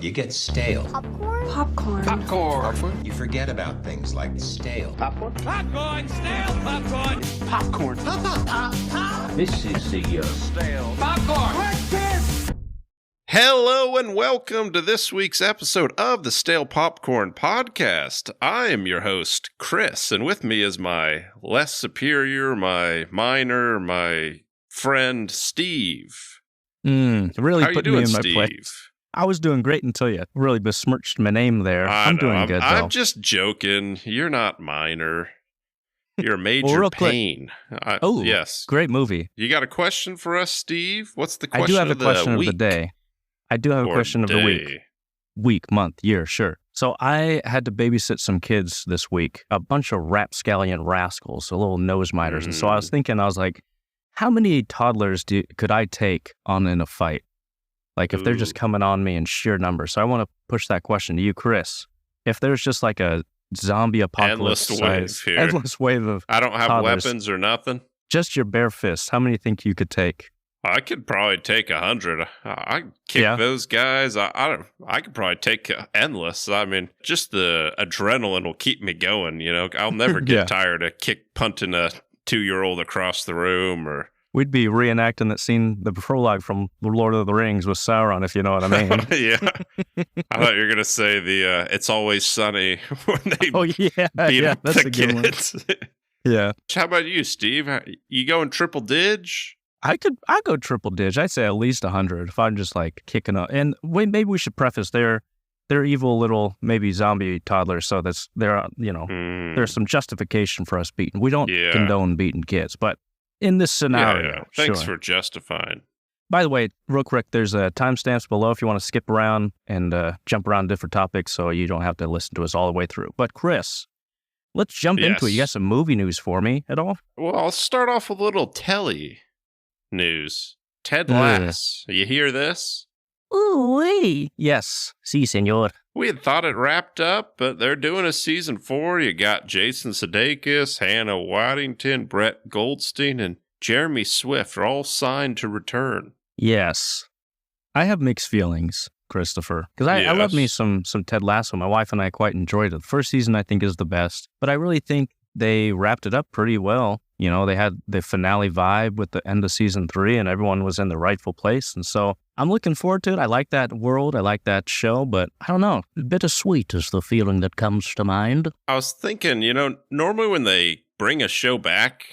You get stale. Popcorn? Popcorn. Popcorn. Popcorn? You forget about things like stale. Popcorn. Popcorn, stale popcorn. Popcorn. This is the Stale. Popcorn. Hello and welcome to this week's episode of the Stale Popcorn Podcast. I am your host, Chris, and with me is my less superior, my minor, my friend, Steve. Really How you put doing, me in my Steve? place. I was doing great until you really besmirched my name there. I'm doing good, though. I'm just joking. You're not minor. You're a major Well, real quick. pain. Yes. Great movie. You got a question for us, Steve? What's the I question do have a of the question of week? the day. I do have a Or question of the week. day? Week, month, year, sure. So I had to babysit some kids this week, a bunch of rapscallion rascals, so little nose miters. And so I was thinking, how many toddlers could I take on in a fight? Like if they're just coming on me in sheer numbers. So I want to push that question to you, Chris. If there's just like a zombie apocalypse endless wave of I don't have toddlers, weapons or nothing. just your bare fist, how many think you could take? I could probably take 100. I kick those guys. I could probably take endless. I mean, just the adrenaline will keep me going. You know, I'll never get tired of punting a 2-year-old across the room. Or We'd be reenacting that scene, the prologue from The Lord of the Rings with Sauron, if you know what I mean. Yeah, I thought you were gonna say the "It's Always Sunny" when they beat up that's the a good one. kids. Yeah, How about you, Steve? You going triple dig? I'd go triple dig. I'd say at least 100 if I'm just like kicking up. And maybe we should preface they're evil little maybe zombie toddlers, so there's some justification for us beating. We don't condone beating kids, but in this scenario, Thanks sure. for justifying. By the way, real quick, there's timestamps below if you want to skip around and jump around different topics, so you don't have to listen to us all the way through. But Chris, let's jump into it. You got some movie news for me at all? Well, I'll start off with a little telly news. Ted Lasso. You hear this? Ooh-wee. Yes. Si, senor. We had thought it wrapped up, but they're doing a season 4. You got Jason Sudeikis, Hannah Waddington, Brett Goldstein, and Jeremy Swift are all signed to return. Yes. I have mixed feelings, Christopher, because I love me some Ted Lasso. My wife and I quite enjoyed it. The first season, I think, is the best, but I really think they wrapped it up pretty well. You know, they had the finale vibe with the end of season 3 and everyone was in the rightful place. And so I'm looking forward to it. I like that world. I like that show, but I don't know. Bittersweet is the feeling that comes to mind. I was thinking, normally when they bring a show back,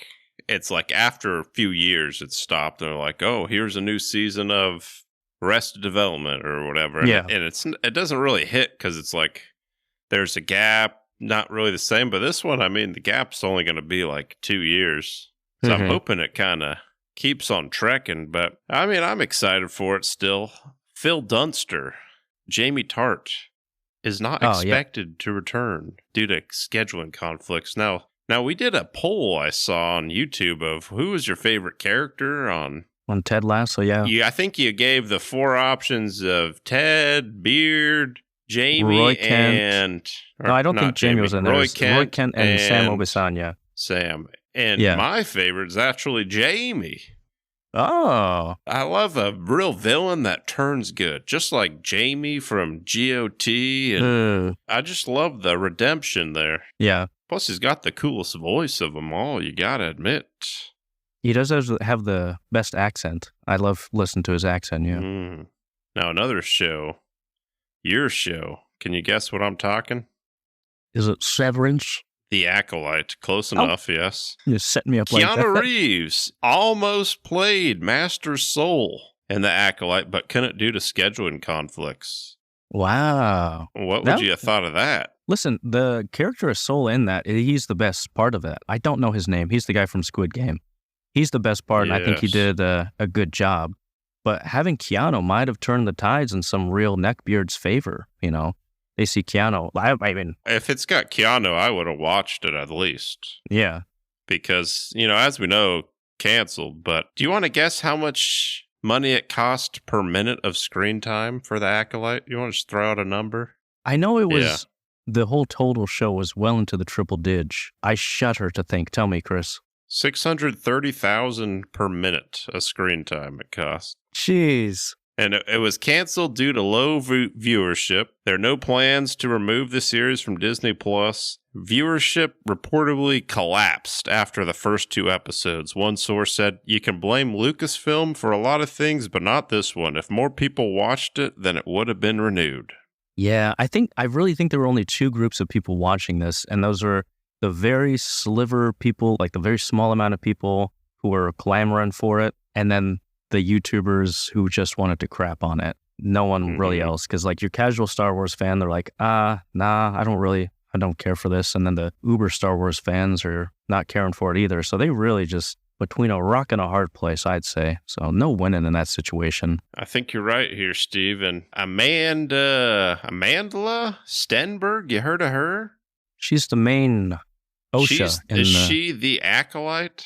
it's like after a few years it's stopped. They're like, oh, here's a new season of Arrested Development or whatever. Yeah. And it doesn't really hit because it's like there's a gap. Not really the same, but this one, I mean, the gap's only going to be like 2 years. So I'm hoping it kind of keeps on trekking, but I mean, I'm excited for it still. Phil Dunster, Jamie Tart is not expected to return due to scheduling conflicts. Now we did a poll I saw on YouTube of who was your favorite character on Ted Lasso, I think you gave the 4 options of Ted, Beard, Jamie, Roy Kent. and... No, I don't think Jamie was in there. Roy Kent and Sam Obisanya. Sam. And my favorite is actually Jamie. Oh. I love a real villain that turns good, just like Jamie from GOT. And I just love the redemption there. Yeah. Plus, he's got the coolest voice of them all, you gotta admit. He does have the best accent. I love listening to his accent, Now, another show. Your show. Can you guess what I'm talking? Is it Severance? The Acolyte. Close enough, yes. You set me up like that. Keanu Reeves almost played Master Soul in The Acolyte, but couldn't due to scheduling conflicts. Wow. What would you have thought of that? Listen, the character of Soul in that, he's the best part of it. I don't know his name. He's the guy from Squid Game. He's the best part, and I think he did a good job. But having Keanu might have turned the tides in some real neckbeard's favor, They see Keanu. I mean... If it's got Keanu, I would have watched it at least. Yeah. Because, as we know, canceled. But do you want to guess how much money it cost per minute of screen time for The Acolyte? You want to just throw out a number? I know it was... The whole total show was well into the triple dig. I shudder to think. Tell me, Chris. $630,000 per minute of screen time it cost. Jeez. And it was canceled due to low viewership. There are no plans to remove the series from Disney Plus. Viewership reportedly collapsed after the first 2 episodes. One source said, "You can blame Lucasfilm for a lot of things, but not this one. If more people watched it, then it would have been renewed." Yeah, I really think there were only 2 groups of people watching this, and those are the very sliver people, like the very small amount of people who were clamoring for it, and then the YouTubers who just wanted to crap on it. No one really else, because like your casual Star Wars fan, they're like, nah, I don't care for this. And then the uber Star Wars fans are not caring for it either. So they really just between a rock and a hard place, I'd say. So no winning in that situation. I think you're right here, Steve. And Amandla Stenberg, you heard of her? She's the main OSHA. Is she the Acolyte?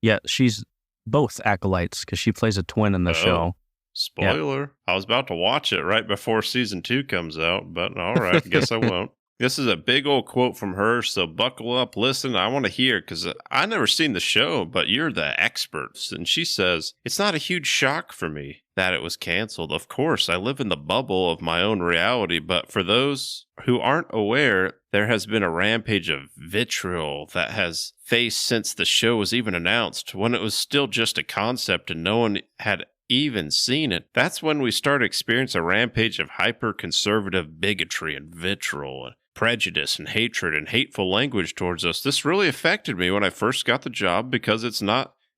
Yeah, she's both Acolytes because she plays a twin in the show. Spoiler. Yeah. I was about to watch it right before season 2 comes out, but all right, I guess I won't. This is a big old quote from her, so buckle up, listen. I want to hear, because I never seen the show, but you're the experts. And she says, "It's not a huge shock for me that it was canceled. Of course, I live in the bubble of my own reality, but for those who aren't aware, there has been a rampage of vitriol that has faced since the show was even announced, when it was still just a concept and no one had even seen it. That's when we start experiencing a rampage of hyper-conservative bigotry and vitriol and prejudice and hatred and hateful language towards us. This really affected me when I first got the job because it's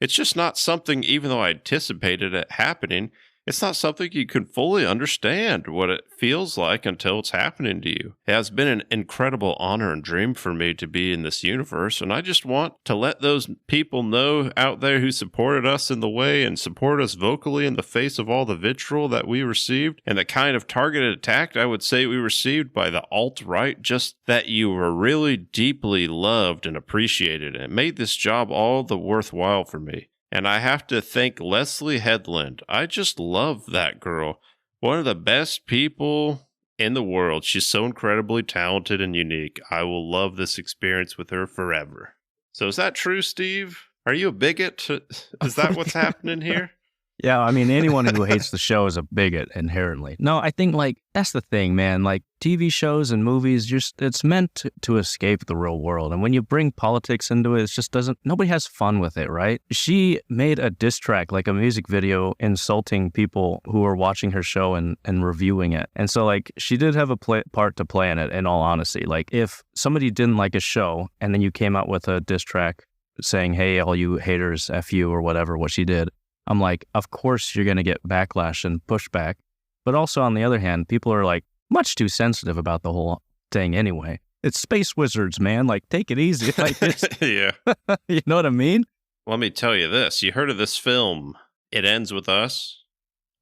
just not something, even though I anticipated it happening, it's not something you can fully understand what it feels like until it's happening to you. It has been an incredible honor and dream for me to be in this universe, and I just want to let those people know out there who supported us in the way and support us vocally in the face of all the vitriol that we received and the kind of targeted attack I would say we received by the alt-right, just that you were really deeply loved and appreciated. It made this job all the worthwhile for me. And I have to thank Leslie Headland. I just love that girl. One of the best people in the world. She's so incredibly talented and unique. I will love this experience with her forever." So is that true, Steve? Are you a bigot? Is that what's happening here? Yeah, I mean, anyone who hates the show is a bigot inherently. No, I think, like, that's the thing, man. Like, TV shows and movies, it's meant to escape the real world. And when you bring politics into it, it just nobody has fun with it, right? She made a diss track, like a music video, insulting people who were watching her show and reviewing it. And so, like, she did have a part to play in it, in all honesty. Like, if somebody didn't like a show and then you came out with a diss track saying, "Hey, all you haters, F you," or whatever, what she did, I'm like, of course you're going to get backlash and pushback. But also, on the other hand, people are like much too sensitive about the whole thing anyway. It's space wizards, man. Like, take it easy. Like, yeah. You know what I mean? Let me tell you this. You heard of this film, It Ends With Us?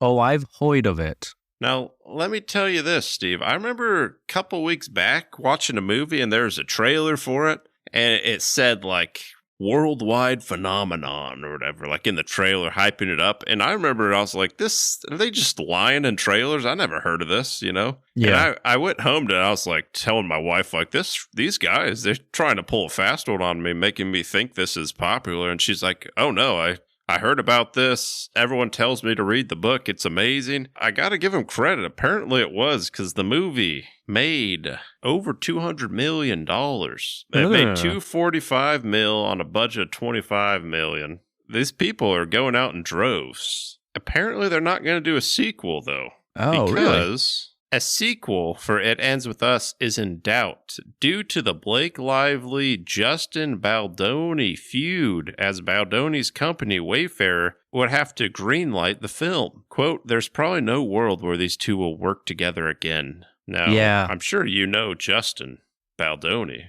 Oh, I've heard of it. Now, let me tell you this, Steve. I remember a couple weeks back watching a movie and there was a trailer for it. And it said, like, worldwide phenomenon or whatever, like in the trailer, hyping it up. And I remember I was like, are they just lying in trailers? I never heard of this, you know? Yeah. And I went home and I was like telling my wife, like, these guys, they're trying to pull a fast one on me, making me think this is popular. And she's like, "Oh no, I heard about this. Everyone tells me to read the book. It's amazing." I got to give them credit. Apparently it was, because the movie made over $200 million. It made $245 million on a budget of $25 million. These people are going out in droves. Apparently they're not going to do a sequel, though. Oh, because a sequel for It Ends With Us is in doubt due to the Blake Lively-Justin Baldoni feud, as Baldoni's company, Wayfarer, would have to greenlight the film. Quote, "There's probably no world where these two will work together again." Now, yeah. I'm sure you know Justin Baldoni.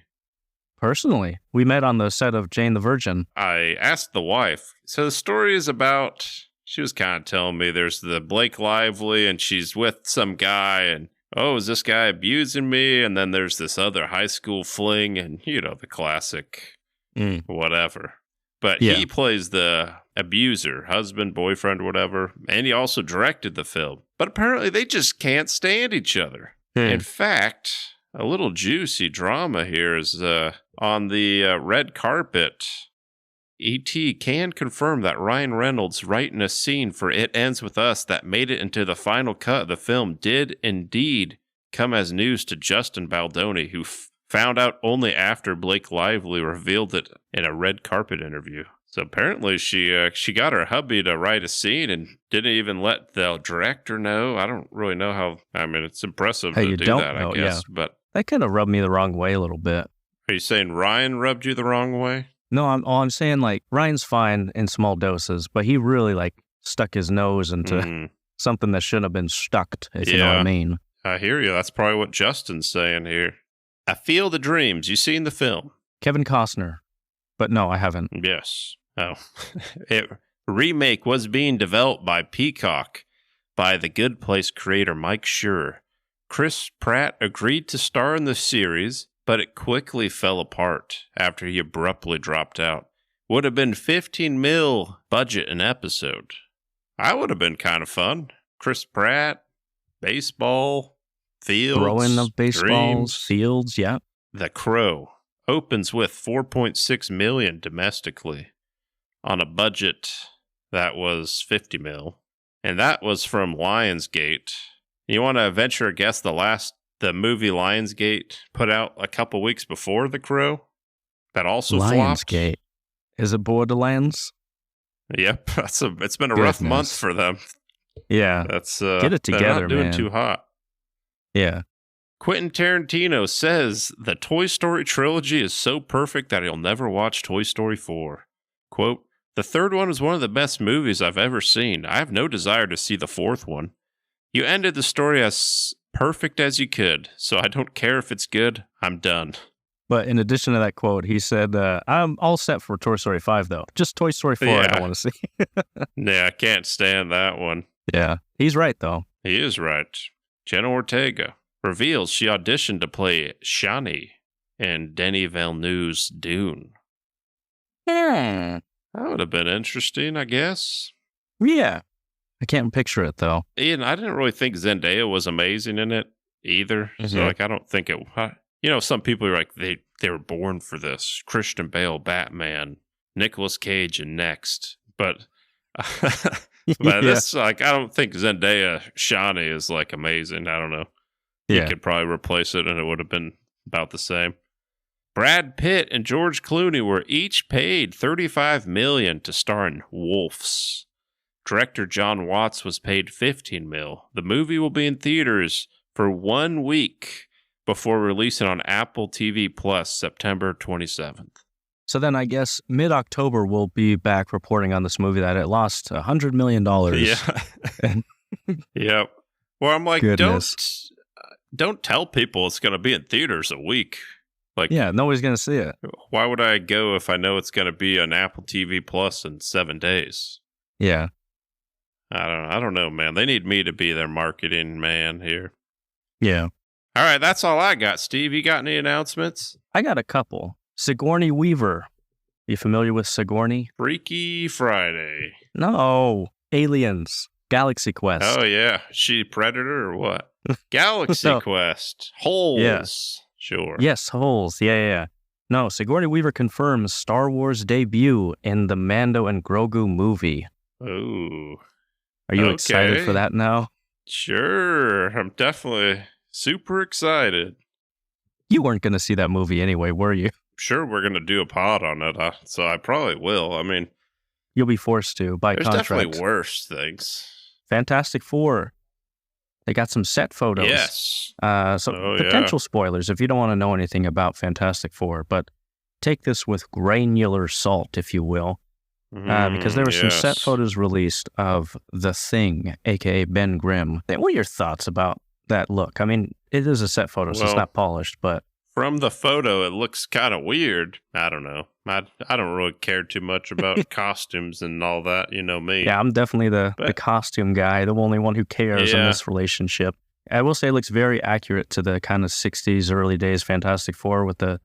Personally, we met on the set of Jane the Virgin. I asked the wife. So the story is about... She was kind of telling me there's the Blake Lively and she's with some guy and, oh, is this guy abusing me? And then there's this other high school fling and, you know, the classic whatever. But he plays the abuser, husband, boyfriend, whatever. And he also directed the film. But apparently they just can't stand each other. In fact, a little juicy drama here is on the red carpet. E.T. can confirm that Ryan Reynolds writing a scene for It Ends With Us that made it into the final cut of the film did indeed come as news to Justin Baldoni, who found out only after Blake Lively revealed it in a red carpet interview. So apparently she got her hubby to write a scene and didn't even let the director know. I don't really know how. I mean, it's impressive to do that, I guess. Yeah. But that kind of rubbed me the wrong way a little bit. Are you saying Ryan rubbed you the wrong way? No, I'm saying like Ryan's fine in small doses, but he really like stuck his nose into something that shouldn't have been stuck, if you know what I mean. I hear you. That's probably what Justin's saying here. I Feel the Dreams. You seen the film? Kevin Costner. But no, I haven't. Yes. Oh. Remake was being developed by Peacock by The Good Place creator Mike Schur. Chris Pratt agreed to star in the series, but it quickly fell apart after he abruptly dropped out. Would have been $15 million budget an episode. I would have been kind of fun. Chris Pratt, baseball, fields, throwing of baseballs, dreams. Fields, yeah. The Crow opens with $4.6 million domestically on a budget that was $50 million, and that was from Lionsgate. You want to venture a guess the movie Lionsgate put out a couple weeks before The Crow? That also flopped. Lionsgate. Is it Borderlands? Yep, it's been a rough month for them. Yeah, that's get it together, they're not doing man. too hot. Yeah. Quentin Tarantino says the Toy Story trilogy is so perfect that he'll never watch Toy Story 4. Quote, "The third one is one of the best movies I've ever seen. I have no desire to see the fourth one. You ended the story as perfect as you could, so I don't care if it's good. I'm done." But in addition to that quote, he said, I'm all set for Toy Story 5, though. Just Toy Story 4 I don't want to see. Yeah, I can't stand that one. Yeah, he's right, though. He is right. Jenna Ortega reveals she auditioned to play Shani in Denis Villeneuve's Dune. That would have been interesting, I guess. Yeah. I can't picture it, though. Ian, I didn't really think Zendaya was amazing in it either. Mm-hmm. So, I don't think it... some people are like, they were born for this. Christian Bale, Batman, Nicolas Cage, and Next. But this, I don't think Zendaya Shani is, amazing. I don't know. Yeah. You could probably replace it, and it would have been about the same. Brad Pitt and George Clooney were each paid $35 million to star in Wolves. Director John Watts was paid $15 million. The movie will be in theaters for 1 week before releasing on Apple TV Plus September 27th. So then I guess mid-October we'll be back reporting on this movie that it lost $100 million. Yeah. Yep. Well, I'm like, don't tell people it's going to be in theaters a week. Yeah, nobody's going to see it. Why would I go if I know it's going to be on Apple TV Plus in 7 days? Yeah. I don't know, man. They need me to be their marketing man here. Yeah. All right, that's all I got. Steve, you got any announcements? I got a couple. Sigourney Weaver. You familiar with Sigourney? Freaky Friday. No. Aliens. Galaxy Quest. Oh, yeah. She Predator or what? Galaxy Quest. Holes. Yeah. Sure. Yes, Holes. Yeah. No, Sigourney Weaver confirms Star Wars debut in the Mando and Grogu movie. Ooh. Are you excited for that now? Sure. I'm definitely super excited. You weren't going to see that movie anyway, were you? Sure, we're going to do a pod on it, so I probably will. I mean... You'll be forced to, by contract. There's definitely worse things. Fantastic Four. They got some set photos. Yes. Potential spoilers if you don't want to know anything about Fantastic Four, but take this with granular salt, if you will. Because there were some set photos released of The Thing, a.k.a. Ben Grimm. What are your thoughts about that look? I mean, it is a set photo, so it's not polished, but... From the photo, it looks kind of weird. I don't know. I don't really care too much about costumes and all that. You know me. Yeah, I'm definitely the costume guy, the only one who cares in this relationship. I will say it looks very accurate to the kind of 60s, early days Fantastic Four with the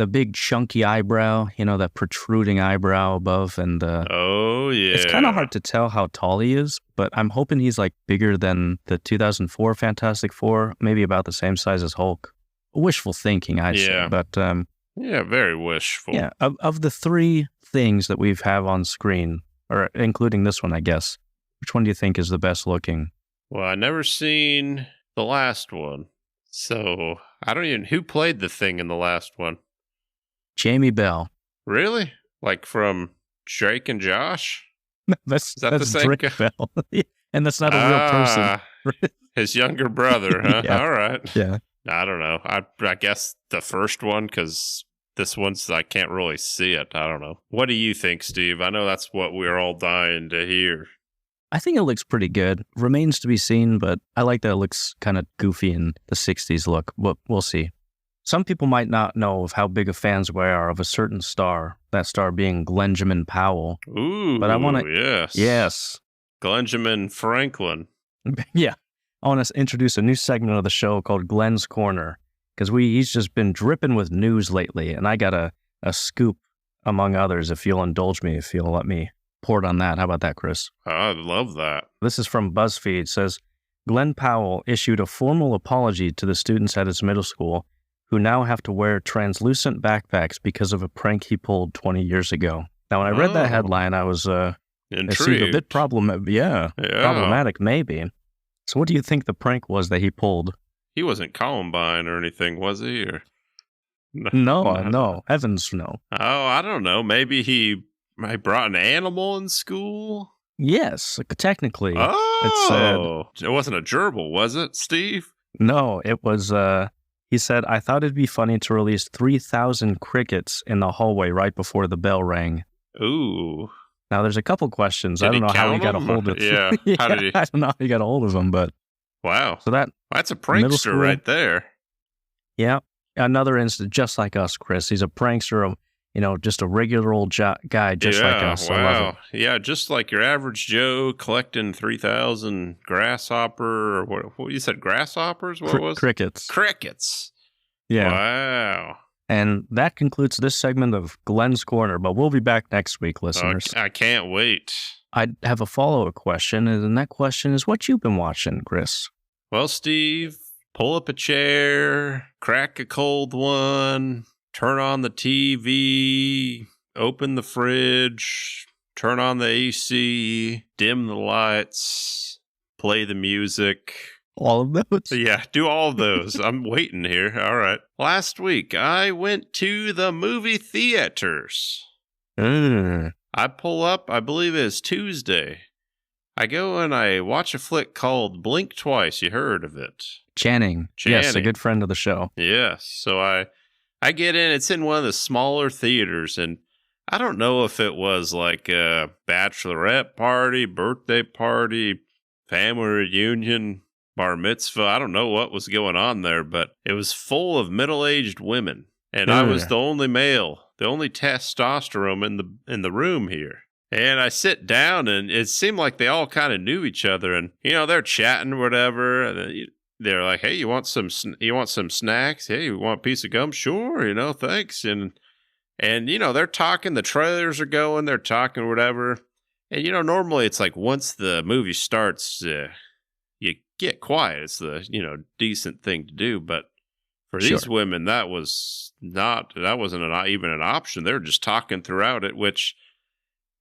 big chunky eyebrow, that protruding eyebrow above. And it's kind of hard to tell how tall he is, but I'm hoping he's bigger than the 2004 Fantastic Four, maybe about the same size as Hulk. Wishful thinking, I'd say. But Yeah, very wishful. Yeah, of the three things that we've have on screen, or including this one, I guess, which one do you think is the best looking? Well, I never seen the last one, so I don't even who played the thing in the last one. Jamie Bell. Really? Like from Drake and Josh? That's the same Drake guy? Bell, and that's not a real person. His younger brother, huh? Yeah. All right. Yeah. I don't know. I guess the first one, because this one's, I can't really see it. I don't know. What do you think, Steve? I know that's what we're all dying to hear. I think it looks pretty good. Remains to be seen, but I like that it looks kind of goofy in the 60s look, but we'll see. Some people might not know of how big of fans we are of a certain star, that star being Glenjamin Powell. Ooh, but I want to. Yes. Yes. Glenjamin Franklin. Yeah. I want to introduce a new segment of the show called Glenn's Corner, because he's just been dripping with news lately, and I got a scoop, among others, if you'll indulge me, if you'll let me pour it on that. How about that, Chris? I love that. This is from BuzzFeed. It says, Glenn Powell issued a formal apology to the students at his middle school who now have to wear translucent backpacks because of a prank he pulled 20 years ago. Now, when I read that headline, I was it seemed a bit problematic, maybe. So what do you think the prank was that he pulled? He wasn't Columbine or anything, was he? Or No. Heavens, no. Oh, I don't know. Maybe he brought an animal in school? Yes, technically. Oh, it wasn't a gerbil, was it, Steve? No, it was, he said, I thought it'd be funny to release 3,000 crickets in the hallway right before the bell rang. Ooh. Now, there's a couple questions. I don't know how he got a hold of them. Yeah. How did he? I don't know how he got a hold of them, but. Wow. So that's a prankster right there. Yeah. Another instance, just like us, Chris. He's a prankster, just a regular old guy, just like us. Wow. I love it. Yeah, just like your average Joe collecting 3,000 grasshopper, or what you said, grasshoppers? What was it? Crickets. Crickets. Yeah. Wow. And that concludes this segment of Glenn's Corner, but we'll be back next week, listeners. I can't wait. I have a follow-up question, and that question is what you've been watching, Chris. Well, Steve, pull up a chair, crack a cold one, turn on the TV, open the fridge, turn on the AC, dim the lights, play the music. All of those? Yeah, do all of those. I'm waiting here. All right. Last week, I went to the movie theaters. I pull up, I believe it's Tuesday. I go and I watch a flick called Blink Twice. You heard of it? Channing. Yes, a good friend of the show. Yes. So I get in. It's in one of the smaller theaters, and I don't know if it was like a bachelorette party, birthday party, family reunion, bar mitzvah. I don't know what was going on there, but it was full of middle-aged women, and I was the only male, the only testosterone in the room here. And I sit down, and it seemed like they all kind of knew each other, and they're chatting or whatever. And they're like, "Hey, you want some snacks? Hey, you want a piece of gum? Sure, thanks." And they're talking. The trailers are going. They're talking whatever. And normally it's like once the movie starts, you get quiet. It's the decent thing to do. But for these women, that wasn't even an option. They were just talking throughout it, which.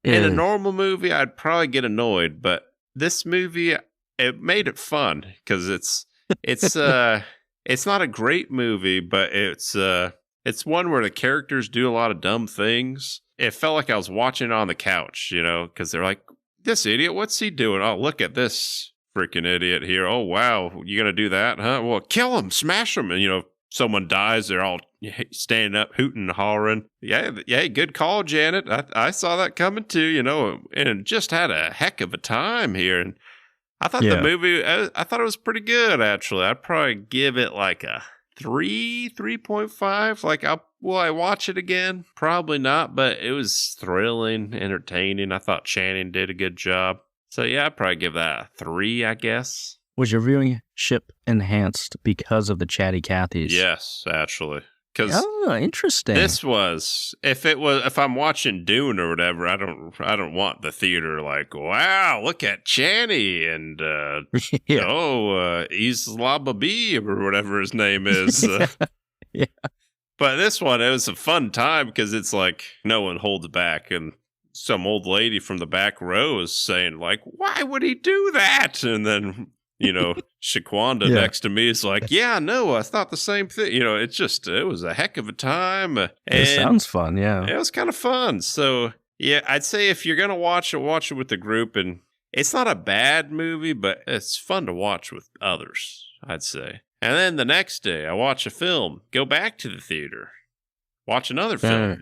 In a normal movie, I'd probably get annoyed, but this movie, it made it fun because it's not a great movie, but it's one where the characters do a lot of dumb things. It felt like I was watching it on the couch, because they're like, "This idiot, what's he doing? Oh, look at this freaking idiot here. Oh, wow, you gonna do that, huh? Well, kill him, smash him," and someone dies, they're all standing up, hooting and hollering. Yeah, good call, Janet. I saw that coming too, and just had a heck of a time here. And I thought the movie, I thought it was pretty good, actually. I'd probably give it like a 3.5. Like, will I watch it again? Probably not, but it was thrilling, entertaining. I thought Channing did a good job. So yeah, I'd probably give that a 3, I guess. Was your viewing ship enhanced because of the chatty Cathys? Yes, actually. Interesting. If I'm watching Dune or whatever, I don't want the theater like, wow, look at Channy and Isla Babi or whatever his name is. Yeah. But this one, it was a fun time because it's like no one holds back. And some old lady from the back row is saying, like, why would he do that? And then, Shaquanda next to me is like, yeah, no, I thought the same thing. It was a heck of a time. It sounds fun, yeah. It was kind of fun. So, yeah, I'd say if you're going to watch it with the group. And it's not a bad movie, but it's fun to watch with others, I'd say. And then the next day, I watch a film, go back to the theater, watch another film.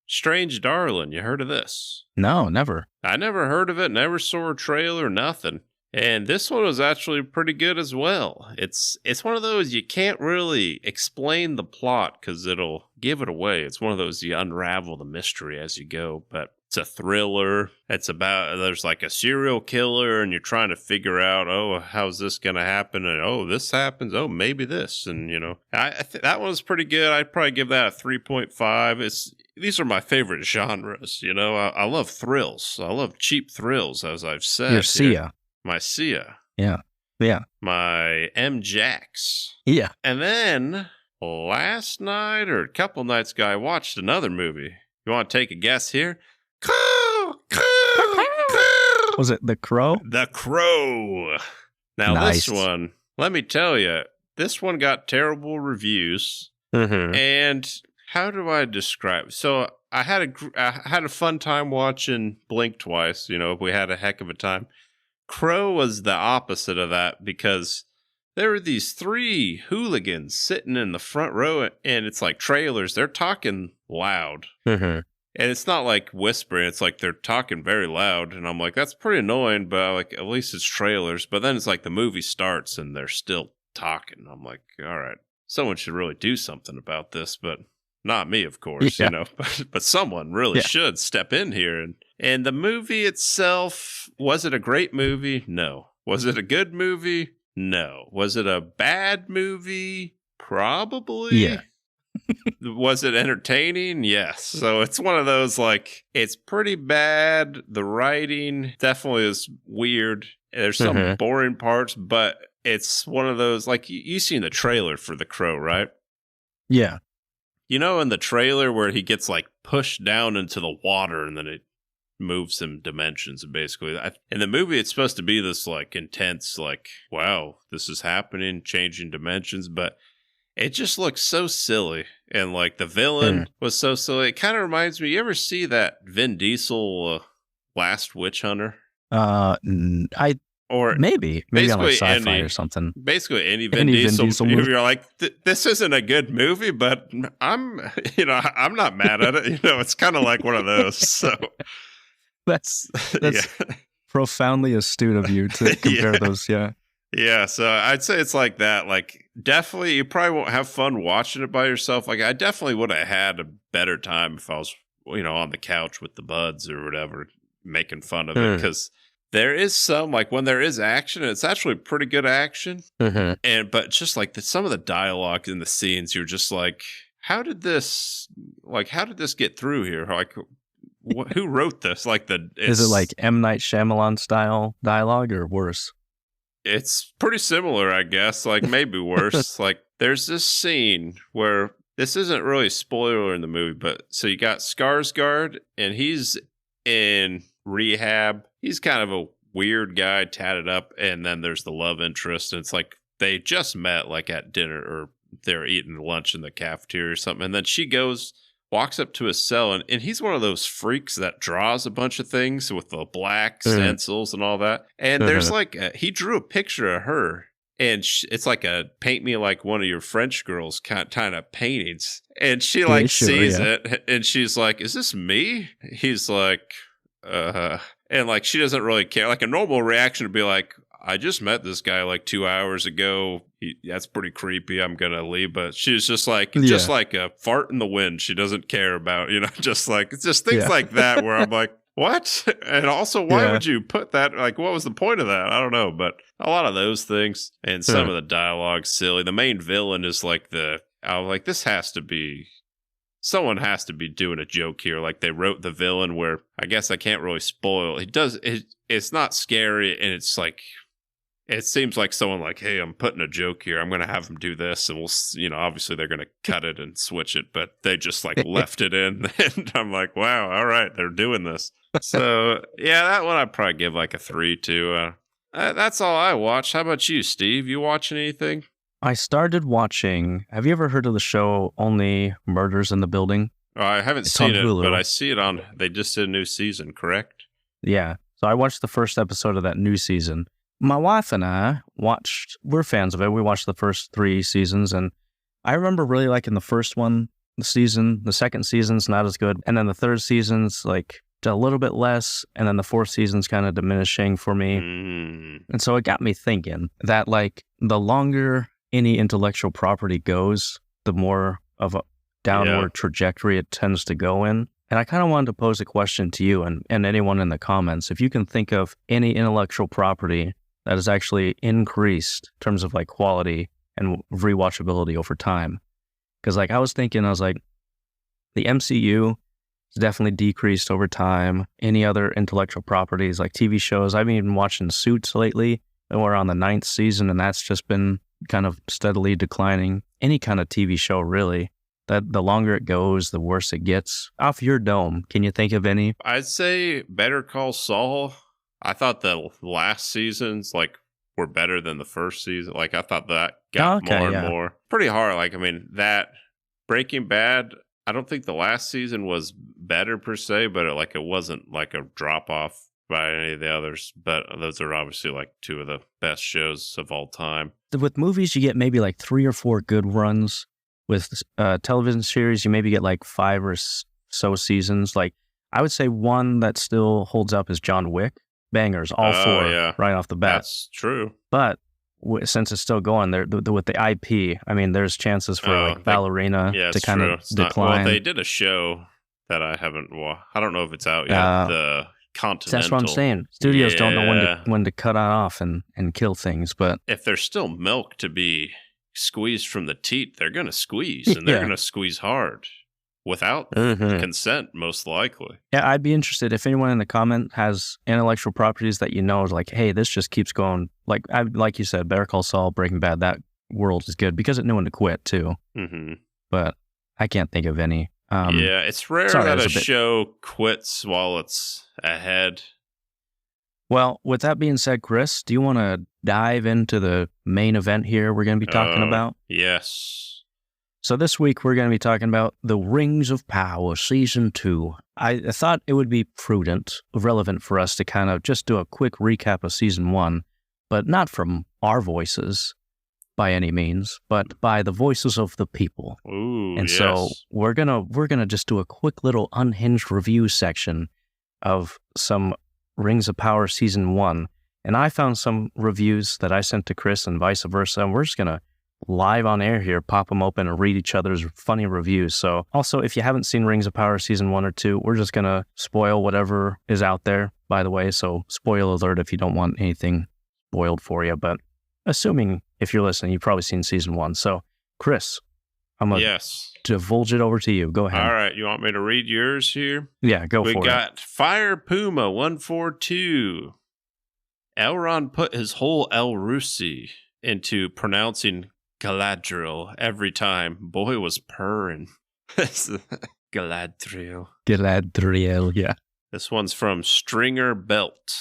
Strange Darling, you heard of this? No, never. I never heard of it, never saw a trailer, nothing. And this one was actually pretty good as well. It's one of those you can't really explain the plot because it'll give it away. It's one of those you unravel the mystery as you go, but it's a thriller. It's about, there's like a serial killer and you're trying to figure out, oh, how's this going to happen? And oh, this happens. Oh, maybe this. And, that one's pretty good. I'd probably give that a 3.5. These are my favorite genres. I love thrills. I love cheap thrills, as I've said. Your Sia. My Sia. Yeah. Yeah. My M. Jacks. Yeah. And then last night or a couple nights ago, I watched another movie. You want to take a guess here? Was it The Crow? The Crow. Now, Nice. This one, let me tell you, this one got terrible reviews. Mm-hmm. And how do I describe it? So I had a fun time watching Blink twice. We had a heck of a time. Crow was the opposite of that because there were these 3 hooligans sitting in the front row, and it's like trailers. They're talking loud. Mm-hmm. And it's not like whispering. It's like they're talking very loud. And I'm like, that's pretty annoying, but at least it's trailers. But then it's like the movie starts and they're still talking. I'm like, all right, someone should really do something about this, but not me, of course, but someone really should step in here. And the movie itself, was it a great movie? No. Was it a good movie? No. Was it a bad movie? Probably. Yeah. Was it entertaining? Yes. So it's one of those, it's pretty bad. The writing definitely is weird. There's some boring parts, but it's one of those, you've seen the trailer for The Crow, right? Yeah. In the trailer where he gets, pushed down into the water and then it moves him dimensions, basically. In the movie, it's supposed to be this, intense, wow, this is happening, changing dimensions, but it just looks so silly. And, the villain was so silly. It kind of reminds me, you ever see that Vin Diesel Last Witch Hunter? Or maybe on sci-fi or something. Basically, any Vin Diesel movie. You're like, this isn't a good movie, but I'm not mad at it. It's kind of like one of those. So that's profoundly astute of you to compare those. Yeah. Yeah. So I'd say it's like that. Definitely, you probably won't have fun watching it by yourself. I definitely would have had a better time if I was, on the couch with the buds or whatever, making fun of it because. There is some, when there is action, and it's actually pretty good action. But just some of the dialogue in the scenes, you're just like, how did this get through here? Who wrote this? Is it like M. Night Shyamalan style dialogue or worse? It's pretty similar, I guess. Maybe worse. There's this scene where this isn't really a spoiler in the movie, but so you got Skarsgård, and he's in rehab. He's kind of a weird guy, tatted up, and then there's the love interest, and it's they just met at dinner, or they're eating lunch in the cafeteria or something, and then she walks up to his cell, and he's one of those freaks that draws a bunch of things with the black stencils and all that, and there's he drew a picture of her, and it's a paint me like one of your French girls kind of paintings, and she sees it, and she's like, is this me? He's like, and she doesn't really care. A normal reaction would be I just met this guy 2 hours ago. That's pretty creepy. I'm gonna leave. But she's just just like a fart in the wind. She doesn't care about, it's just things like that where I'm like, what? And also, why would you put that? What was the point of that? I don't know. But a lot of those things and some of the dialogue silly. The main villain is this has to be. Someone has to be doing a joke here. They wrote the villain where I guess I can't really spoil. It's not scary, and it's It seems like someone like, hey, I'm putting a joke here. I'm going to have them do this. And we'll, obviously they're going to cut it and switch it, but they just like left it in. And I'm like, wow, all right, they're doing this. So yeah, that one I'd probably give like a 3 to. That's all I watched. How about you, Steve? You watching anything? I started watching, have you ever heard of the show Only Murders in the Building? I haven't seen it, but I see it on, they just did a new season, correct? Yeah. So I watched the first episode of that new season. My wife and I we're fans of it. We watched the first 3 seasons, and I remember really liking the first season. The second season's not as good. And then the third season's like a little bit less. And then the fourth season's kind of diminishing for me. And so it got me thinking that like the longer any intellectual property goes, the more of a downward trajectory it tends to go in. And I kind of wanted to pose a question to you and anyone in the comments. If you can think of any intellectual property that has actually increased in terms of like quality and rewatchability over time. Because like I was like, the MCU has definitely decreased over time. Any other intellectual properties like TV shows, I've been watching Suits lately, and we're on the 9th season, and that's just been kind of steadily declining. Any kind of TV show, really. That the longer it goes, the worse it gets. Off your dome, can you think of any? I'd say Better Call Saul. I thought the last seasons were better than the first season. Like I thought that got more and more. Pretty hard. Like I mean, that Breaking Bad. I don't think the last season was better per se, but it wasn't like a drop off by any of the others. But those are obviously like 2 of the best shows of all time. With movies, you get maybe like 3 or 4 good runs. With television series, you maybe get like 5 or so seasons. Like I would say one that still holds up is John Wick. Bangers, all 4 right off the bat. That's true. But since it's still going, with the IP, I mean, there's chances for Ballerina to kind of decline. Well, they did a show that I haven't watched. I don't know if it's out yet. The Continental. That's what I'm saying. Studios don't know when to cut off and kill things. But if there's still milk to be squeezed from the teat, they're going to squeeze, and they're going to squeeze hard without consent, most likely. Yeah, I'd be interested if anyone in the comment has intellectual properties that you know is like, hey, this just keeps going. Like you said, Better Call Saul, Breaking Bad, that world is good because it knew when to quit too. But I can't think of any. It's rare that a show quits while it's ahead. Well, with that being said, Chris, do you want to dive into the main event here we're going to be talking about? Yes. So this week we're going to be talking about The Rings of Power Season 2. I thought it would be relevant for us to kind of just do a quick recap of Season 1, but not from our voices by any means, but by the voices of the people. Ooh, and so we're gonna just do a quick little unhinged review section of some Rings of Power Season 1. And I found some reviews that I sent to Chris and vice versa, and we're just going to live on air here, pop them open and read each other's funny reviews. So also, if you haven't seen Rings of Power Season 1 or 2, we're just going to spoil whatever is out there, by the way. So spoiler alert if you don't want anything spoiled for you. But assuming if you're listening, you've probably seen Season 1. So Chris, I'm going to divulge it over to you. Go ahead. All right. You want me to read yours here? Yeah, go for it. We got Fire Puma 142. Elrond put his whole Elrusi into pronouncing Galadriel every time. Boy was purring. Galadriel. Galadriel, yeah. This one's from Stringer Belt.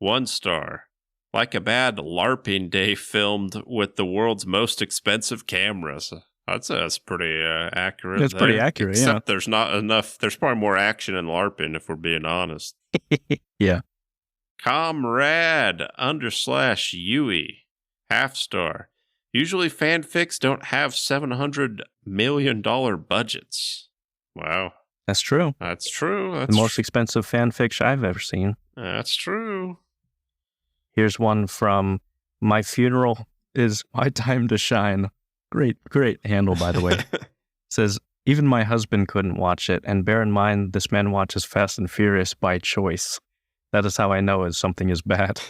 1 star. Like a bad LARPing day filmed with the world's most expensive cameras. I'd say that's pretty accurate. That's pretty accurate, Except there's not enough. There's probably more action in LARPing, if we're being honest. Yeah. Comrade / Yui. Half star. Usually fanfics don't have $700 million budgets. Wow. That's true. That's true. The most expensive fanfic I've ever seen. That's true. Here's one from My Funeral is My Time to Shine. Great handle, by the way. Says, even my husband couldn't watch it, and bear in mind, this man watches Fast and Furious by choice. That is how I know something is bad.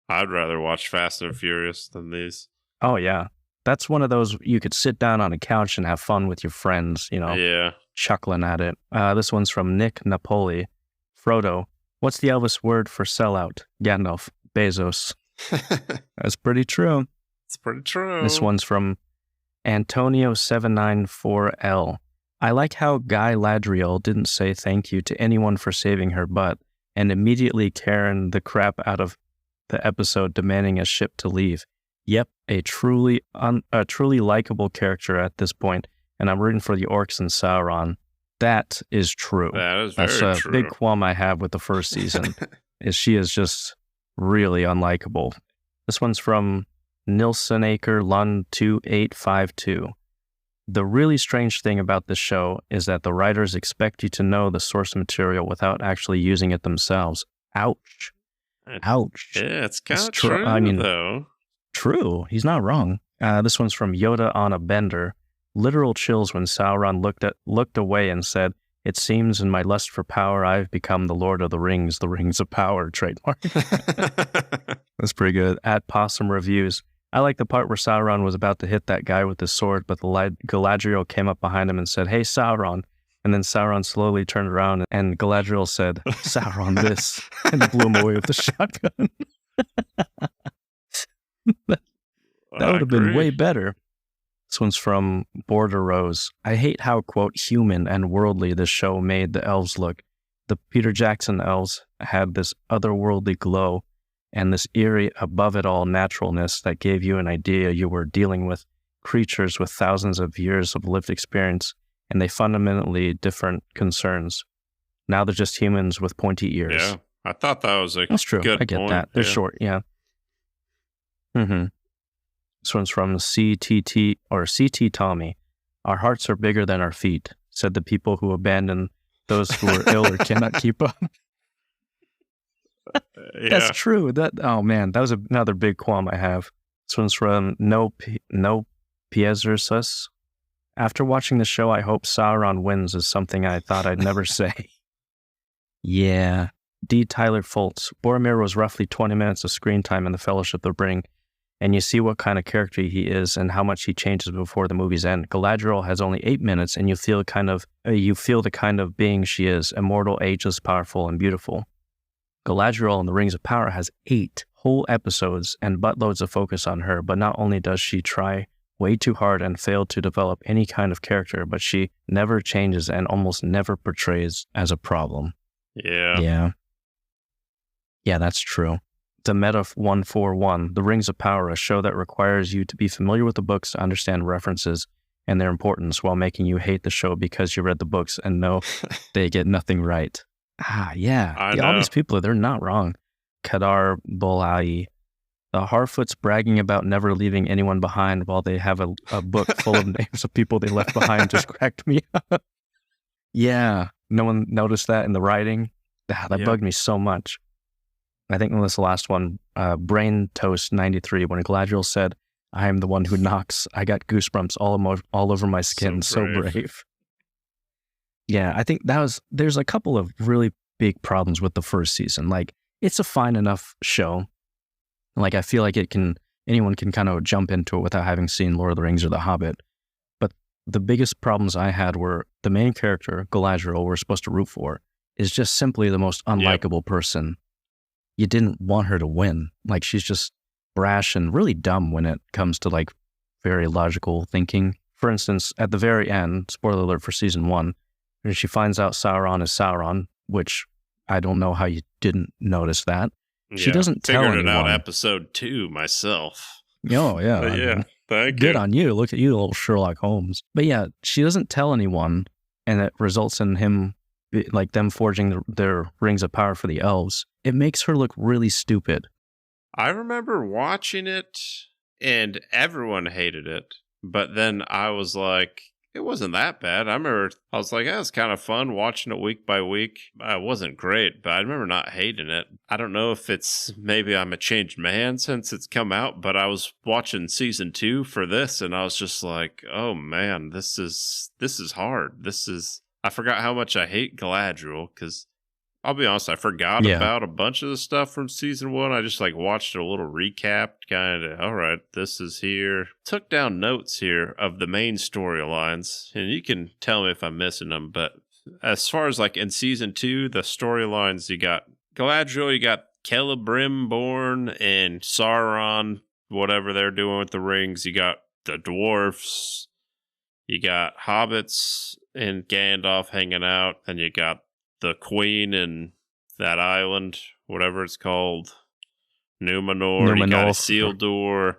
I'd rather watch Fast and Furious than these. Oh, yeah. That's one of those you could sit down on a couch and have fun with your friends, chuckling at it. This one's from Nick Napoli. Frodo, what's the Elvis word for sellout? Gandalf. Bezos. That's pretty true. It's pretty true. This one's from Antonio794L. I like how Guy Ladriel didn't say thank you to anyone for saving her butt and immediately Karen the crap out of the episode demanding a ship to leave. Yep, a truly likable character at this point, and I'm rooting for the orcs and Sauron. That is true. That is very That's a true. big qualm I have with the first season, is she is just really unlikable. This one's from Nilsenaker Lund 2852. The really strange thing about this show is that the writers expect you to know the source material without actually using it themselves. Ouch. Ouch. Yeah, it's kind of It's true. true, I mean, though. True. He's not wrong. This one's from Yoda on a Bender. Literal chills when Sauron looked away and said, "It seems in my lust for power, I've become the Lord of the Rings of power," trademark. That's pretty good. At Possum Reviews. I like the part where Sauron was about to hit that guy with his sword, but the Galadriel came up behind him and said, "Hey, Sauron." And then Sauron slowly turned around and Galadriel said, "Sauron this," and blew him away with the shotgun. That would have been way better. This one's from Border Rose. I hate how, quote, human and worldly this show made the elves look. The Peter Jackson elves had this otherworldly glow and this eerie, above-it-all naturalness that gave you an idea you were dealing with creatures with thousands of years of lived experience, and they fundamentally different concerns. Now they're just humans with pointy ears. Yeah, I thought that was a That's true. good I get point. that. They're short, yeah. This one's from CT Tommy. Our hearts are bigger than our feet, said the people who abandon those who are ill or cannot keep up. Yeah. That's true. Oh man, that was another big qualm I have. This one's from No Piezersus. After watching the show, I hope Sauron wins is something I thought I'd never say. Yeah. D. Tyler Foltz. Boromir was roughly 20 minutes of screen time in The Fellowship of the Ring, and you see what kind of character he is and how much he changes before the movie's end. Galadriel has only 8 minutes, and you feel the kind of being she is: immortal, ageless, powerful, and beautiful. Galadriel in The Rings of Power has 8 whole episodes and buttloads of focus on her, but not only does she try way too hard and fail to develop any kind of character, but she never changes and almost never portrays as a problem. Yeah. Yeah, that's true. The Meta 141, The Rings of Power, a show that requires you to be familiar with the books to understand references and their importance while making you hate the show because you read the books and know they get nothing right. Yeah. All these people, they're not wrong. Kadar Bolai. The Harfoots bragging about never leaving anyone behind while they have a book full of names of people they left behind just cracked me up. Yeah. No one noticed that in the writing. That bugged me so much. I think this last one, Brain Toast 93, when Galadriel said, "I am the one who knocks," I got goosebumps all over my skin. So brave. Yeah, I think there's a couple of really big problems with the first season. Like, it's a fine enough show. Like, I feel like anyone can kind of jump into it without having seen Lord of the Rings or The Hobbit. But the biggest problems I had were the main character, Galadriel, we're supposed to root for, is just simply the most unlikable person. You didn't want her to win. Like, she's just brash and really dumb when it comes to, like, very logical thinking. For instance, at the very end, spoiler alert for season 1, when she finds out Sauron is Sauron, which I don't know how you didn't notice that. She doesn't tell anyone. Figured it out episode 2 myself. Oh, yeah. But yeah, thank good you. on you. Look at you, little Sherlock Holmes. But yeah, she doesn't tell anyone, and it results in them forging their rings of power for the elves. It makes her look really stupid. I remember watching it, and everyone hated it. But then I was like, it wasn't that bad. I was like, it's kind of fun watching it week by week. It wasn't great, but I remember not hating it. I don't know if maybe I'm a changed man since it's come out, but I was watching season 2 for this, and I was just like, oh man, this is hard. I forgot how much I hate Galadriel, because I'll be honest, I forgot about a bunch of the stuff from season 1. I just watched a little recap, kind of, all right, this is here. Took down notes here of the main storylines, and you can tell me if I'm missing them. But as far as in season 2, the storylines, you got Galadriel, you got Celebrimbor and Sauron, whatever they're doing with the rings. You got the dwarfs. You got hobbits and Gandalf hanging out. Then you got the queen and that island, whatever it's called. Numenor. You got Isildur.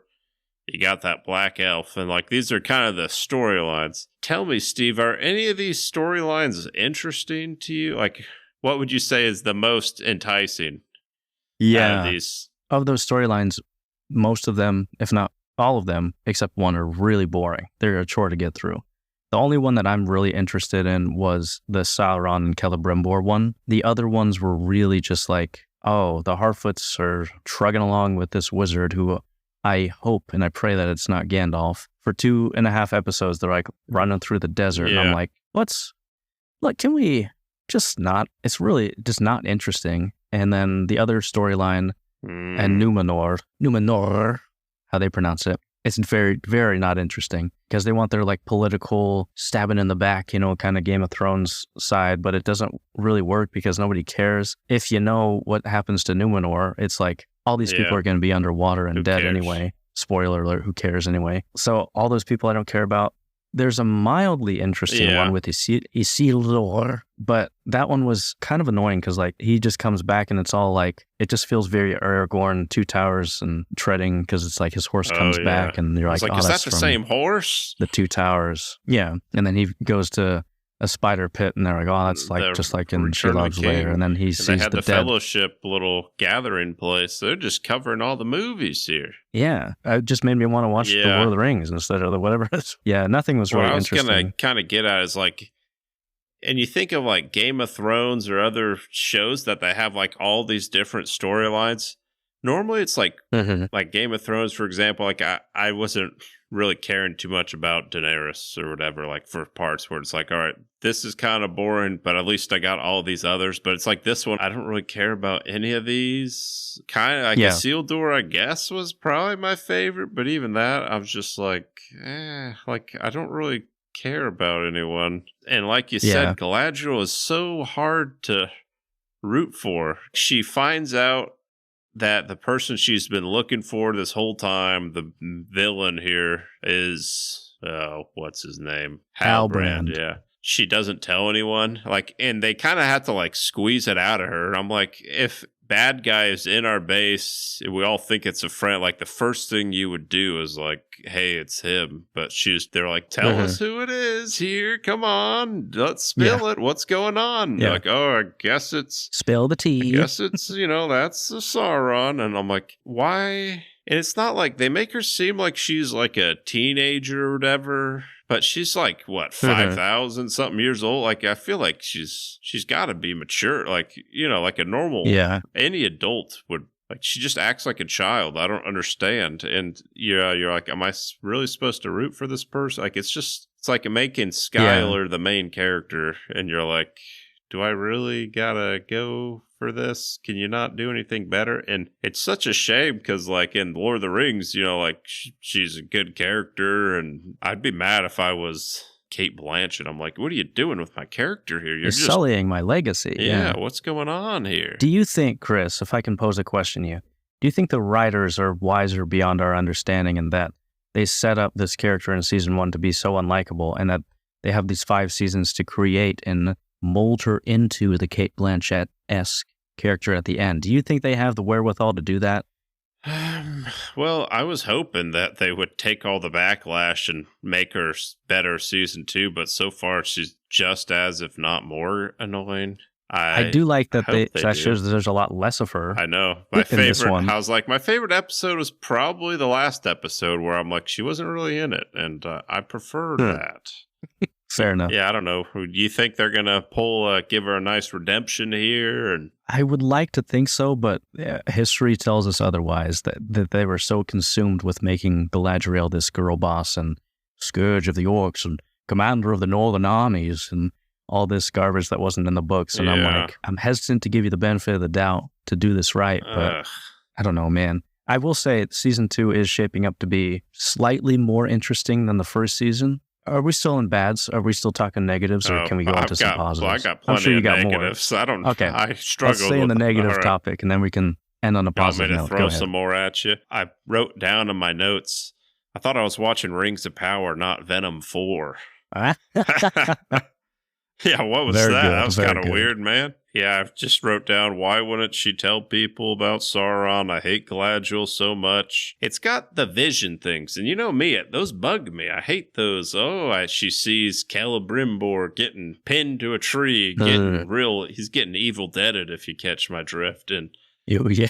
You got that black elf. And like these are kind of the storylines. Tell me, Steve, are any of these storylines interesting to you? Like, what would you say is the most enticing? Yeah. Of those storylines, most of them, if not all of them, except one, are really boring. They're a chore to get through. The only one that I'm really interested in was the Sauron and Celebrimbor one. The other ones were really just like, oh, the Harfoots are trugging along with this wizard who I hope and I pray that it's not Gandalf. For 2.5 episodes, they're like running through the desert. And I'm like, can we just not? It's really just not interesting. And then the other storyline and Numenor, how they pronounce it, it's very, very not interesting because they want their like political stabbing in the back, kind of Game of Thrones side, but it doesn't really work because nobody cares. If you know what happens to Numenor, it's like all these people are going to be underwater and dead anyway. Spoiler alert, who cares anyway? So all those people I don't care about. There's a mildly interesting one with Isildur, but that one was kind of annoying because like he just comes back and it's all like, it just feels very Aragorn, Two Towers and treading because it's like his horse comes back and you're like, oh, is that's that the same horse? The Two Towers. Yeah. And then he goes to a spider pit and they're like, oh, that's like just like in Shelobb's lair. And then he sees they had the the Fellowship little gathering place. They're just covering all the movies here. Yeah. It just made me want to watch the Lord of the Rings instead of the whatever. Yeah, nothing was really interesting. What I was going to kind of get at is like, and you think of like Game of Thrones or other shows that they have like all these different storylines. Normally it's like like Game of Thrones, for example, like I wasn't really caring too much about Daenerys or whatever, like for parts where it's like, all right, this is kind of boring, but at least I got all these others. But it's like this one, I don't really care about any of these. Kind of like Isildur, I guess, was probably my favorite. But even that, I was just like, like I don't really care about anyone. And like you said, Galadriel is so hard to root for. She finds out that the person she's been looking for this whole time, the villain here, is, what's his name? Halbrand. Yeah. She doesn't tell anyone. Like, and they kind of have to like squeeze it out of her. I'm like, if bad guy is in our base, we all think it's a friend, like the first thing you would do is like, hey, it's him. But they're like, tell us who it is here. Come on, let's spill it. What's going on? They're like, oh, I guess it's spill the tea. I guess it's, that's the Sauron. And I'm like, why? And it's not like they make her seem like she's like a teenager or whatever. But she's like, what, 5,000 something years old? Like, I feel like she's got to be mature. Like, like a normal, any adult would, like, she just acts like a child. I don't understand. And you're like, am I really supposed to root for this person? Like, it's like making Skylar the main character. And you're like, do I really gotta go for this? Can you not do anything better? And it's such a shame because like in Lord of the Rings, like she's a good character and I'd be mad if I was Cate Blanchett. I'm like, what are you doing with my character here? You're just sullying my legacy. Yeah, what's going on here? Do you think, Chris, if I can pose a question to you, do you think the writers are wiser beyond our understanding in that they set up this character in season 1 to be so unlikable and that they have these 5 seasons to create and mold her into the Cate Blanchett-esque character at the end? Do you think they have the wherewithal to do that? Well, I was hoping that they would take all the backlash and make her better season 2, but so far she's just as, if not more, annoying. I do like that that shows that there's a lot less of her. I know. My favorite, I was like, my favorite episode was probably the last episode where I'm like, she wasn't really in it, and I prefer that. Fair enough. Yeah, I don't know. Do you think they're going to give her a nice redemption here? And I would like to think so, but history tells us otherwise, that they were so consumed with making Galadriel this girl boss and scourge of the orcs and commander of the northern armies and all this garbage that wasn't in the books. And I'm like, I'm hesitant to give you the benefit of the doubt to do this right, but I don't know, man. I will say season 2 is shaping up to be slightly more interesting than the first season. Are we still in bads? Are we still talking negatives, or can we go into some positives? Well, I got plenty of negatives. More. I don't. Okay, I struggle. Let's stay in the negative topic, and then we can end on a You want positive me to note. throw some more at you? I wrote down in my notes, I thought I was watching Rings of Power, not Venom 4. Yeah, what was Very that? good, That was very kind of good. weird, man. Yeah, I just wrote down, why wouldn't she tell people about Sauron? I hate Galadriel so much. It's got the vision things, and you know me, those bug me. I hate those. She sees Celebrimbor getting pinned to a tree, he's getting evil deaded, if you catch my drift. And Yeah.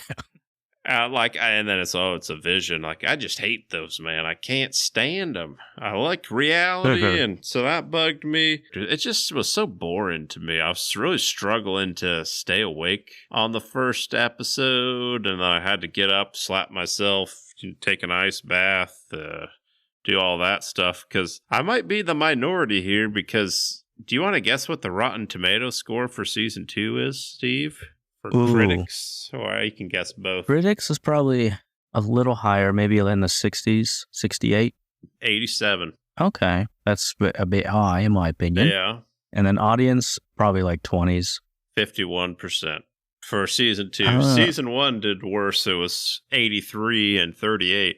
and then it's a vision. Like, I just hate those, man. I can't stand them. I like reality, and so that bugged me. It just was so boring to me. I was really struggling to stay awake on the first episode, and I had to get up, slap myself, take an ice bath, do all that stuff, because I might be the minority here, because do you want to guess what the Rotten Tomato score for season 2 is, Steve? For critics, or you can guess both. Critics is probably a little higher, maybe in the 60s, 68. 87. Okay, that's a bit high in my opinion. Yeah. And then audience, probably like 20s. 51% for season 2. Season 1 did worse. It was 83 and 38.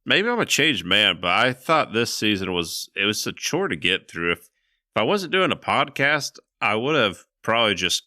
Maybe I'm a changed man, but I thought this season was a chore to get through. If I wasn't doing a podcast, I would have probably just,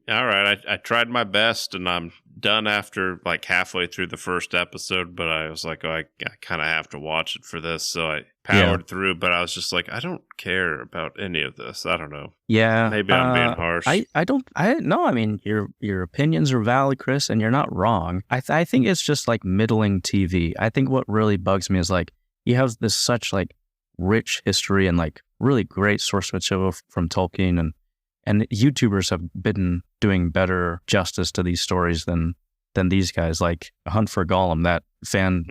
all right, I tried my best, and I'm done after like halfway through the first episode, but I was like, I kind of have to watch it for this, so I powered through, but I was just like, I don't care about any of this. I don't know. Yeah. Maybe I'm being harsh. I mean, your opinions are valid, Chris, and you're not wrong. I think it's just like middling TV. I think what really bugs me is like, you have this such like rich history and like really great source material from Tolkien, and YouTubers have been doing better justice to these stories than these guys, like Hunt for Gollum, that fan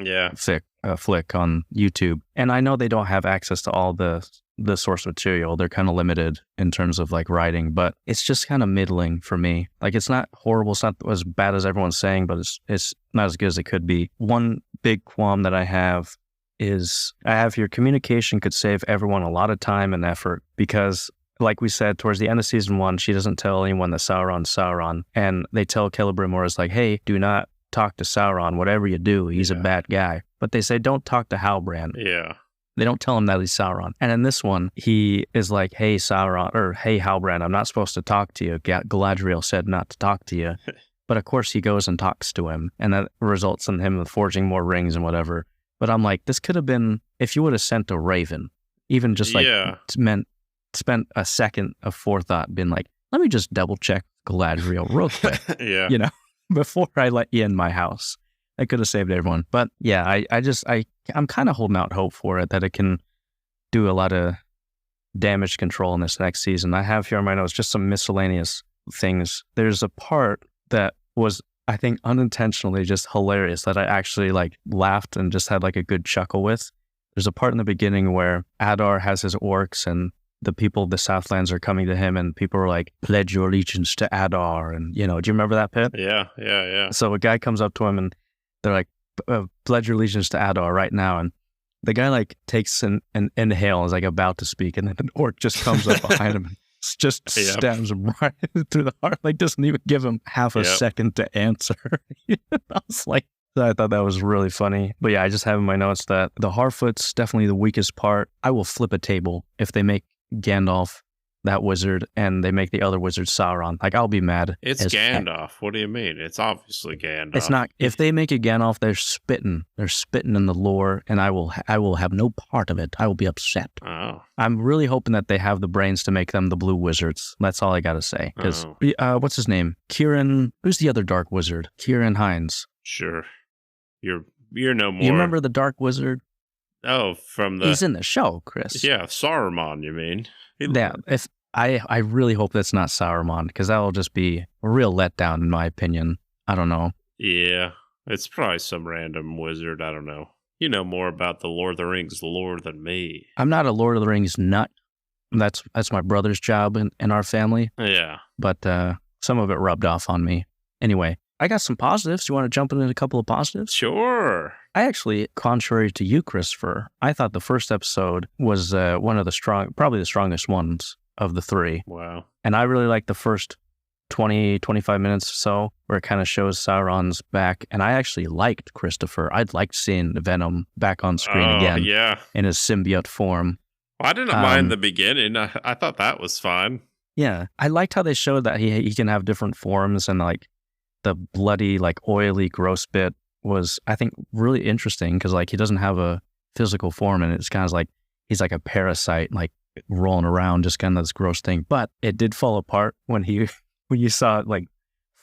flick on YouTube. And I know they don't have access to all the source material. They're kind of limited in terms of like writing, but it's just kind of middling for me. Like, it's not horrible. It's not as bad as everyone's saying, but it's not as good as it could be. One big qualm that I have is your communication could save everyone a lot of time and effort, because like we said, towards the end of season 1, she doesn't tell anyone that Sauron's Sauron. And they tell Celebrimbor is like, hey, do not talk to Sauron. Whatever you do, he's a bad guy. But they say, don't talk to Halbrand. Yeah. They don't tell him that he's Sauron. And in this one, he is like, hey, Sauron, or hey, Halbrand, I'm not supposed to talk to you. Galadriel said not to talk to you. But of course, he goes and talks to him. And that results in him forging more rings and whatever. But I'm like, this could have been, if you would have sent a raven, even just like spent a second of forethought, been like, let me just double check Galadriel real quick. Yeah. You know, before I let you in my house. I could have saved everyone. But yeah, I'm kind of holding out hope for it, that it can do a lot of damage control in this next season. I have here on my notes just some miscellaneous things. There's a part that was, I think, unintentionally just hilarious, that I actually like laughed and just had like a good chuckle with. There's a part in the beginning where Adar has his orcs, and the people of the Southlands are coming to him, and people are like, pledge your allegiance to Adar. And, you know, do you remember that, Pitt? Yeah. So a guy comes up to him, and they're like, pledge your allegiance to Adar right now. And the guy like takes an inhale and is like about to speak, and then an orc just comes up behind him and just stabs him right through the heart. Like, doesn't even give him half a second to answer. I was like, I thought that was really funny. But yeah, I just have in my notes that the Harfoot's definitely the weakest part. I will flip a table if they make Gandalf that wizard and they make the other wizard Sauron. Like, I'll be mad. It's Gandalf. What do you mean? It's obviously Gandalf. It's not. If they make it Gandalf, they're spitting. They're spitting in the lore, and I will have no part of it. I will be upset. Oh. I'm really hoping that they have the brains to make them the blue wizards. That's all I got to say. Because, what's his name? Kieran, who's the other dark wizard? Kieran Hines. Sure. You're no more. You remember the dark wizard? Oh, he's in the show, Chris. Yeah, Saruman, you mean? Yeah, if I really hope that's not Saruman, because that will just be a real letdown, in my opinion. I don't know. Yeah, it's probably some random wizard. I don't know. You know more about the Lord of the Rings lore than me. I'm not a Lord of the Rings nut. That's my brother's job in our family. Yeah. But some of it rubbed off on me. Anyway, I got some positives. You want to jump into a couple of positives? Sure. I actually, contrary to you, Christopher, I thought the first episode was one of the probably the strongest ones of the three. Wow. And I really liked the first 20, 25 minutes or so, where it kind of shows Sauron's back. And I actually liked Christopher. I'd liked seeing Venom back on screen again in his symbiote form. Well, I didn't mind the beginning. I thought that was fine. Yeah. I liked how they showed that he can have different forms, and like the bloody, like oily, gross bit was, I think, really interesting because like he doesn't have a physical form, and it's kind of like he's like a parasite, like rolling around, just kind of this gross thing. But it did fall apart when you saw it like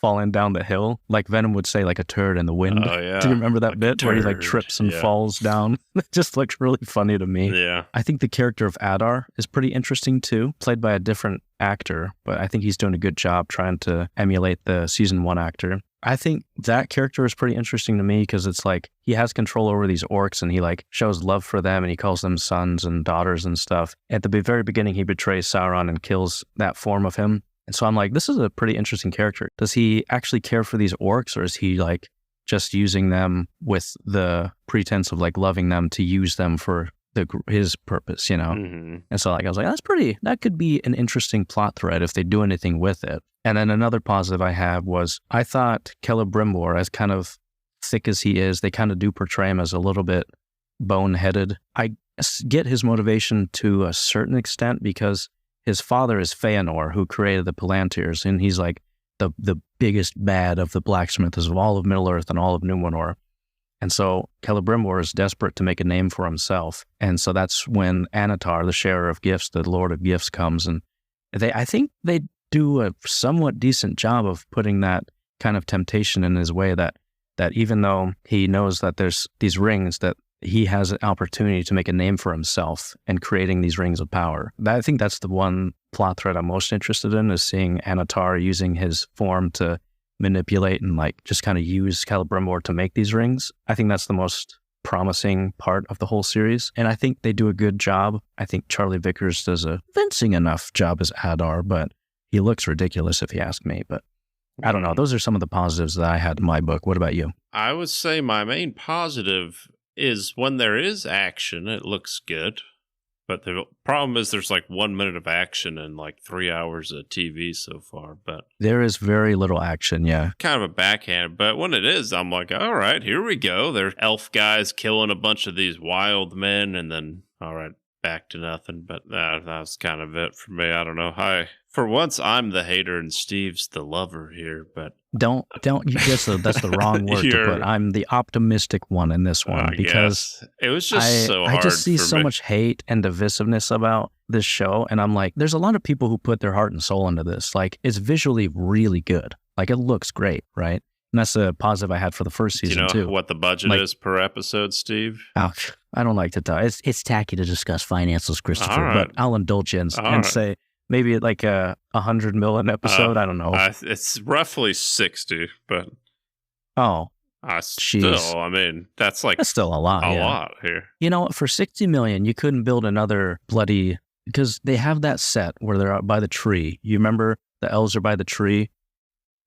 falling down the hill, like Venom would say, like a turd in the wind. Oh, yeah. Do you remember that like bit where he like trips and falls down? It just looks really funny to me. Yeah. I think the character of Adar is pretty interesting too, played by a different actor, but I think he's doing a good job trying to emulate the season 1 actor. I think that character is pretty interesting to me because it's like he has control over these orcs, and he like shows love for them, and he calls them sons and daughters and stuff. At the very beginning, he betrays Sauron and kills that form of him. And so I'm like, this is a pretty interesting character. Does he actually care for these orcs, or is he like just using them with the pretense of like loving them to use them for his purpose, you know? Mm-hmm. And so like I was like, that could be an interesting plot thread if they do anything with it. And then another positive I have was I thought Celebrimbor, as kind of thick as he is, they kind of do portray him as a little bit boneheaded. I get his motivation to a certain extent because his father is Feanor, who created the Palantirs, and he's like the biggest bad of the blacksmiths of all of Middle-earth and all of Numenor. And so Celebrimbor is desperate to make a name for himself. And so that's when Anatar, the sharer of gifts, the Lord of Gifts, comes. And I think they do a somewhat decent job of putting that kind of temptation in his way, that even though he knows that there's these rings, that he has an opportunity to make a name for himself and creating these rings of power. I think that's the one plot thread I'm most interested in, is seeing Anatar using his form to manipulate and like just kind of use Celebrimbor to make these rings. I think that's the most promising part of the whole series, and I think they do a good job. I think Charlie Vickers does a convincing enough job as Adar, but he looks ridiculous if you ask me. But I don't know. Those are some of the positives that I had in my book. What about you? I would say my main positive is when there is action, it looks good. But the problem is there's like 1 minute of action and like 3 hours of TV so far. But there is very little action, yeah. Kind of a backhand. But when it is, I'm like, all right, here we go. There's elf guys killing a bunch of these wild men, and then, all right, back to nothing. But that was kind of it for me. I don't know. For once, I'm the hater and Steve's the lover here, but don't you guess that's the wrong word to put. I'm the optimistic one in this one because it was just so hard. I just see so much hate and divisiveness about this show, and I'm like, there's a lot of people who put their heart and soul into this. Like, it's visually really good. Like, it looks great, right? And that's a positive I had for the first season, too. What the budget is per episode, Steve? Ouch. I don't like to talk. It's tacky to discuss finances, Christopher, but I'll indulge you and say maybe like a $100 million episode. I don't know. It's roughly 60, but still, I mean, that's still a lot. A lot here. You know, for $60 million, you couldn't build another bloody, because they have that set where they're out by the tree. You remember the elves are by the tree,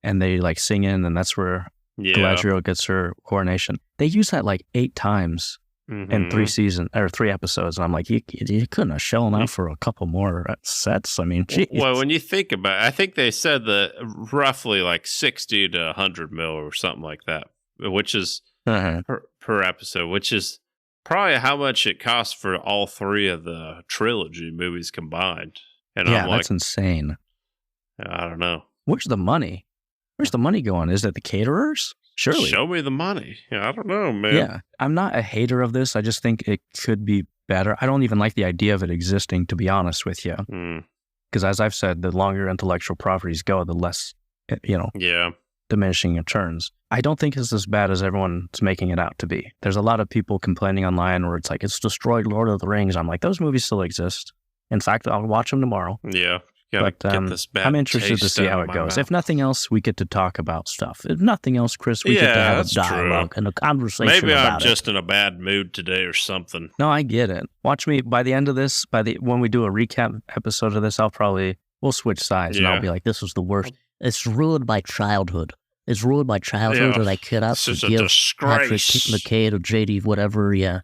and they like sing in, and that's where Galadriel gets her coronation. They use that like 8 times. In 3 episodes, and I'm like, you couldn't have shown out for a couple more sets. I mean, geez. Well, when you think about it, I think they said that roughly like 60 to 100 mil or something like that, which is per episode, which is probably how much it costs for all 3 of the trilogy movies combined. And I'm like, that's insane. I don't know. Where's the money? Where's the money going? Is it the caterers? Surely. Show me the money. I don't know, man. Yeah, I'm not a hater of this. I just think it could be better. I don't even like the idea of it existing, to be honest with you. Because as I've said, the longer intellectual properties go, the less, diminishing returns. I don't think it's as bad as everyone's making it out to be. There's a lot of people complaining online where it's like, it's destroyed Lord of the Rings. I'm like, those movies still exist. In fact, I'll watch them tomorrow. Yeah. But I'm interested to see how it goes. If nothing else, we get to talk about stuff. If nothing else, Chris, we get to have a dialogue and a conversation about it. Maybe I'm just in a bad mood today or something. No, I get it. Watch me, by the end of this, when we do a recap episode of this, we'll switch sides and I'll be like, this was the worst. It's ruined my childhood. It's ruined my childhood and I cannot forgive Patrick McCade or JD, whatever. Yeah.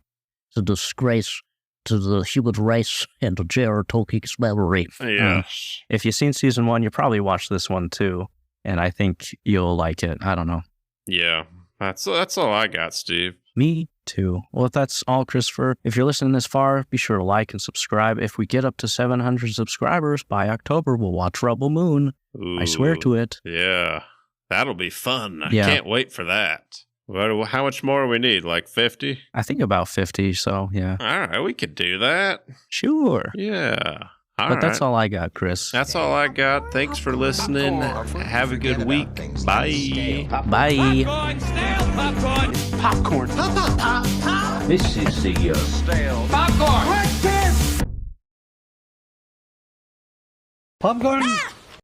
It's a disgrace to the human race and to J.R. Tolkien's memory. Yeah. If you've seen season 1, you probably watched this one too. and I think you'll like it. I don't know. Yeah, that's all I got, Steve. Me too. Well, if that's all, Christopher, if you're listening this far, be sure to like and subscribe. If we get up to 700 subscribers by October, we'll watch Rebel Moon. Ooh, I swear to it. Yeah, that'll be fun. I Yeah. can't wait for that. How much more we need? Like 50? I think about 50, so yeah. All right, we could do that. Sure. Yeah. But that's all I got, Chris. That's all I got. Thanks for listening. Have a good week. Bye. Bye. Popcorn, stale popcorn. Popcorn. This is the Stale popcorn. Popcorn!